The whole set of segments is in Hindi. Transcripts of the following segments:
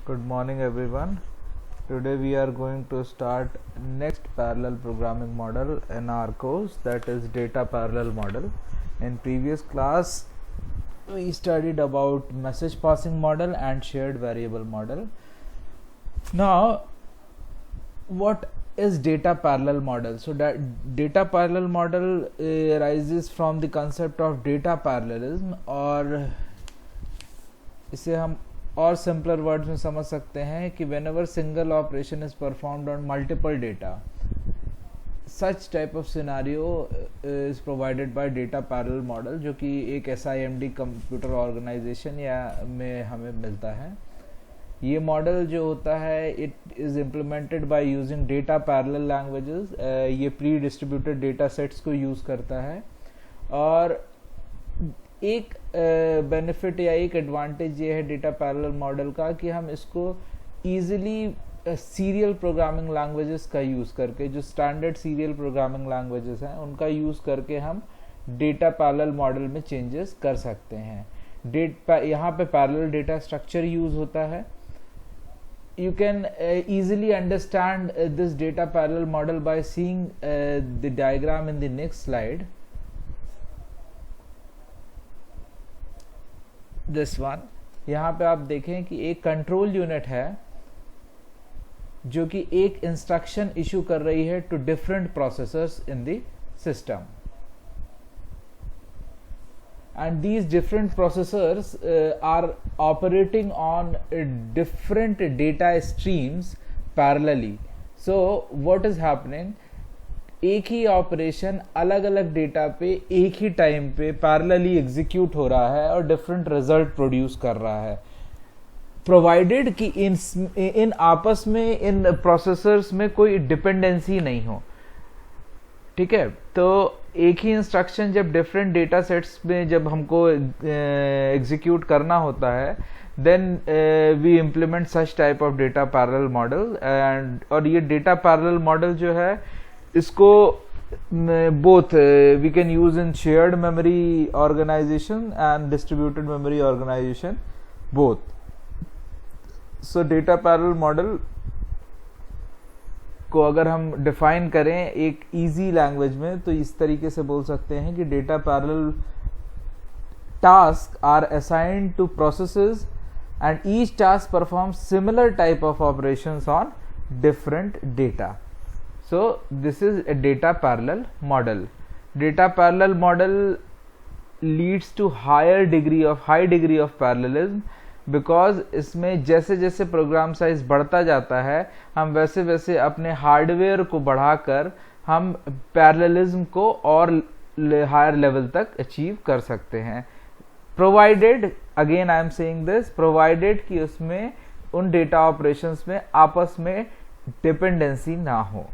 Good morning everyone. Today we are going to start next parallel programming model in our course, that is data parallel model. In previous class we studied about message passing model and shared variable model. Now what is data parallel model? So that data parallel model arises from the concept of data parallelism, और इसे हम और सिंपलर वर्ड्स में समझ सकते हैं कि whenever single operation is performed on multiple data, such type of scenario is provided by data parallel model, जो कि एक SIMD कंप्यूटर ऑर्गेनाइजेशन या में हमें मिलता है. ये मॉडल जो होता है it is implemented by using data parallel languages. ये प्री डिस्ट्रीब्यूटेड डेटा सेट्स को यूज़ करता है, और एक बेनिफिट या एक एडवांटेज ये है डेटा पैरेलल मॉडल का कि हम इसको ईजिली सीरियल प्रोग्रामिंग लैंग्वेजेस का यूज़ करके, जो स्टैंडर्ड सीरियल प्रोग्रामिंग लैंग्वेजेस हैं उनका यूज़ करके हम डेटा पैरेलल मॉडल में चेंजेस कर सकते हैं. यहाँ पे पैरेलल डेटा स्ट्रक्चर यूज़ होता है. You can easily understand this data parallel model by seeing the diagram in the next slide. This one. यहाँ पे आप देखें कि एक कंट्रोल यूनिट है जो कि एक इंस्ट्रक्शन इशू कर रही है two different processors in the system, and these different processors are operating on different data streams parallelly. So what is happening, एक ही ऑपरेशन अलग अलग डेटा पे एक ही टाइम पे पैरेलली एग्जीक्यूट हो रहा है और डिफरेंट रिजल्ट प्रोड्यूस कर रहा है, प्रोवाइडेड कि इन आपस में इन प्रोसेसर्स में कोई डिपेंडेंसी नहीं हो. ठीक है, तो एक ही इंस्ट्रक्शन जब डिफरेंट डेटा सेट्स में जब हमको एग्जीक्यूट करना होता है, then we implement such type of data parallel model. And और ये डेटा पैरेलल मॉडल जो है इसको both we can use in shared memory organization and distributed memory organization both. So data parallel model को अगर हम डिफाइन करें एक इजी लैंग्वेज में तो इस तरीके से बोल सकते हैं कि data parallel task are assigned to processes and each task perform similar type of operations on different data. So this is a data parallel model. Data parallel model leads to high degree of parallelism, because इसमें जैसे जैसे प्रोग्राम साइज बढ़ता जाता है हम वैसे वैसे अपने हार्डवेयर को बढ़ाकर हम पैरेललिज्म को और हायर लेवल तक अचीव कर सकते हैं, provided, again I am saying this, provided कि उसमें उन डेटा ऑपरेशंस में आपस में डिपेंडेंसी ना हो.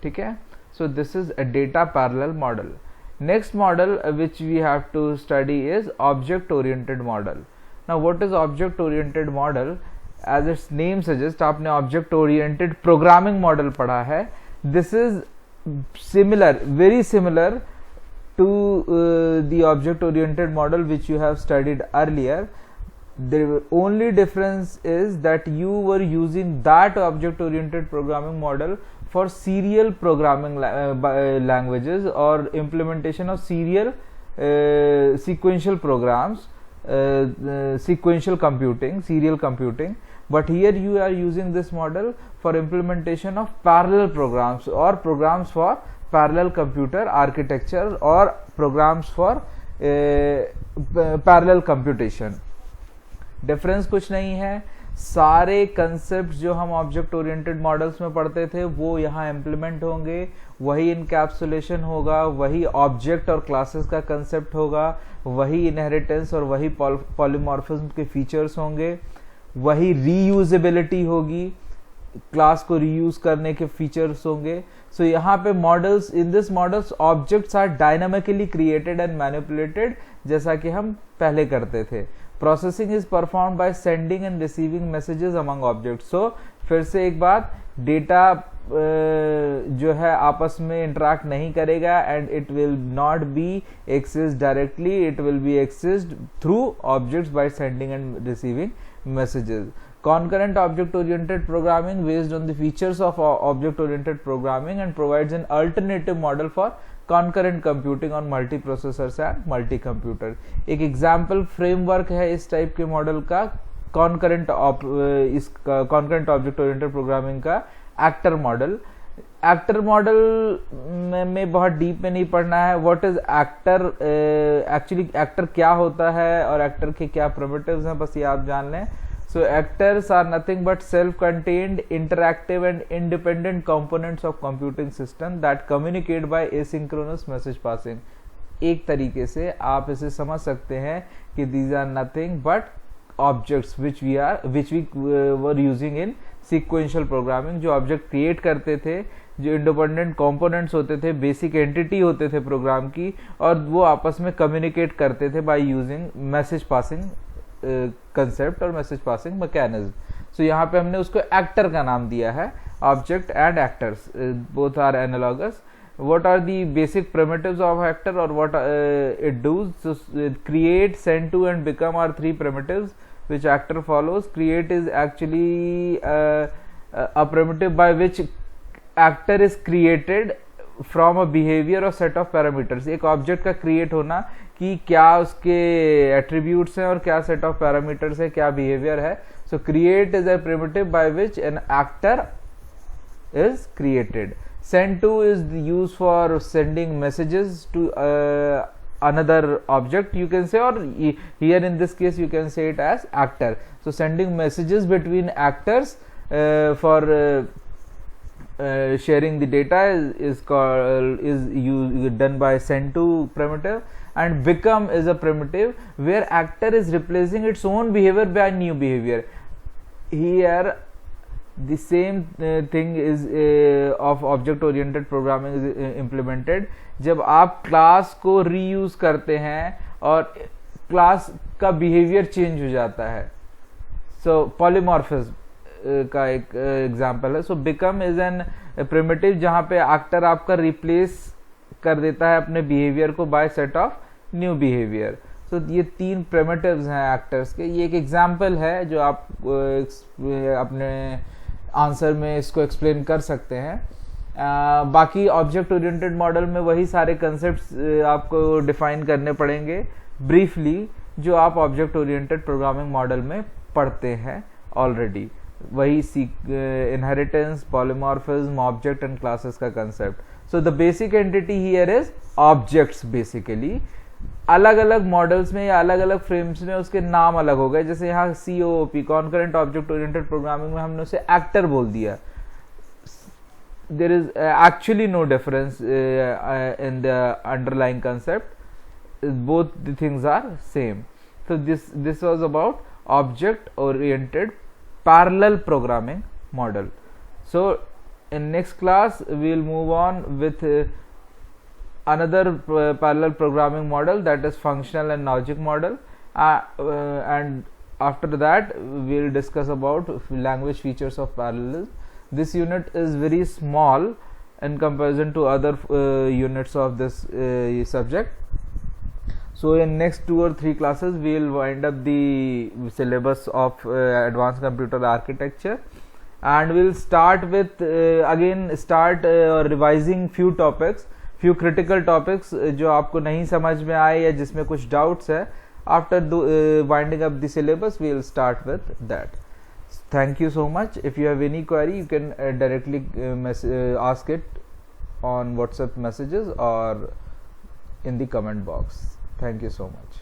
ठीक है, so this is a data parallel model. Next model which we have to study is object oriented model. Now what is object oriented model? As its name suggests, आपने object oriented programming model पढ़ा है. This is similar, very similar to the object oriented model which you have studied earlier. The only difference is that you were using that object oriented programming model for serial programming languages or implementation of serial sequential programs, sequential computing, serial computing. But here you are using this model for implementation of parallel programs or programs for parallel computer architecture or programs for parallel computation. Difference कुछ नहीं है, सारे कंसेप्ट जो हम ऑब्जेक्ट ओरिएंटेड मॉडल्स में पढ़ते थे वो यहाँ इम्प्लीमेंट होंगे, वही इनकैप्सुलेशन होगा, वही ऑब्जेक्ट और क्लासेस का कंसेप्ट होगा, वही इनहेरिटेंस और वही पॉलीमॉर्फिज्म के फीचर्स होंगे, वही रीयूजेबिलिटी होगी, क्लास को रीयूज करने के फीचर्स होंगे. सो यहाँ पे models, in this models objects are dynamically created and manipulated, जैसा कि हम पहले करते थे. Processing is perform by sending and receiving messages among objects. So फिर से एक बात, डेटा जो है आपस में इंटरेक्ट नहीं करेगा and it will not be accessed directly, it will be accessed through objects bye sending and receiving messages. Concurrent object-oriented programming based on the features of object-oriented programming and provides an alternative model for concurrent computing on multiprocessors and multi-computer. एक एग्जाम्पल फ्रेमवर्क है इस टाइप के मॉडल का concurrent object oriented प्रोग्रामिंग का एक्टर मॉडल. एक्टर मॉडल में बहुत डीप में नहीं पढ़ना है. What is actor, actually actor क्या होता है और एक्टर के क्या प्रिमिटिव्स हैं, बस ये आप जान लें. So actors are nothing but self-contained, interactive and independent components of computing system that communicate by asynchronous message passing. एक तरीके से आप इसे समझ सकते हैं कि these are nothing but objects which we were using in sequential programming. जो ऑब्जेक्ट क्रिएट करते थे, जो इंडिपेंडेंट कंपोनेंट्स होते थे, बेसिक एंटिटी होते थे प्रोग्राम की, और वो आपस में कम्युनिकेट करते थे by using message passing concept और मैसेज पासिंग मैकेनिज्म. सो यहाँ पे हमने उसको एक्टर का नाम दिया है. Object and actors both are analogous. what are the basic primitives of actor or what it does? So create, send to and become are three primitives which actor follows. Create is actually a primitive by which actor is created from a behavior or set of parameters. एक ऑब्जेक्ट का क्रिएट होना कि क्या उसके एट्रीब्यूट्स हैं और क्या सेट ऑफ पैरामीटर्स है, क्या बिहेवियर है. सो create is a primitive by which an actor is created. Send to is used for sending messages to another object, you can say, or here in this case you can say it as actor. So sending messages between actors for sharing the data is done by send to primitive. And become is a primitive where actor is replacing its own behavior by new behavior. Here the same thing is of object oriented programming is implemented. जब आप क्लास को रीयूज करते हैं और क्लास का बिहेवियर चेंज हो जाता है. सो पॉलीमॉर्फिज्म का एक एग्जांपल है. So become is an primitive जहां पे एक्टर आपका रिप्लेस कर देता है अपने बिहेवियर को by set of new behaviour. तो ये तीन प्रिमिटिव्स हैं एक्टर्स के. ये एक एग्जांपल है जो आप अपने आंसर में इसको एक्सप्लेन कर सकते हैं. बाकी ऑब्जेक्ट ओरिएंटेड मॉडल में वही सारे कंसेप्ट्स आपको डिफाइन करने पड़ेंगे ब्रीफली जो आप ऑब्जेक्ट ओरिएंटेड प्रोग्रामिंग मॉडल में पढ़ते हैं ऑलरेडी. वही inheritance, polymorphism, object and classes का concept. So the basic entity here is objects. Basically अलग अलग मॉडल्स में या अलग अलग फ्रेम्स में उसके नाम अलग हो गए. जैसे यहाँ COOP concurrent object oriented programming में हमने उसे एक्टर बोल दिया. There is actually no difference in the underlying concept. both the things are same. So this was about object oriented parallel programming model. So in next class we will move on with another parallel programming model, that is functional and logic model, and after that we will discuss about language features of parallelism. This unit is very small in comparison to other units of this subject. So in next 2 or 3 classes we will wind up the syllabus of advanced computer architecture, and we will start with revising few topics, few critical topics जो आपको नहीं समझ में आए या जिसमें कुछ doubts है. After winding up the syllabus we will start with that. Thank you so much. If you have any query you can directly ask it on WhatsApp messages or in the comment box. Thank you so much.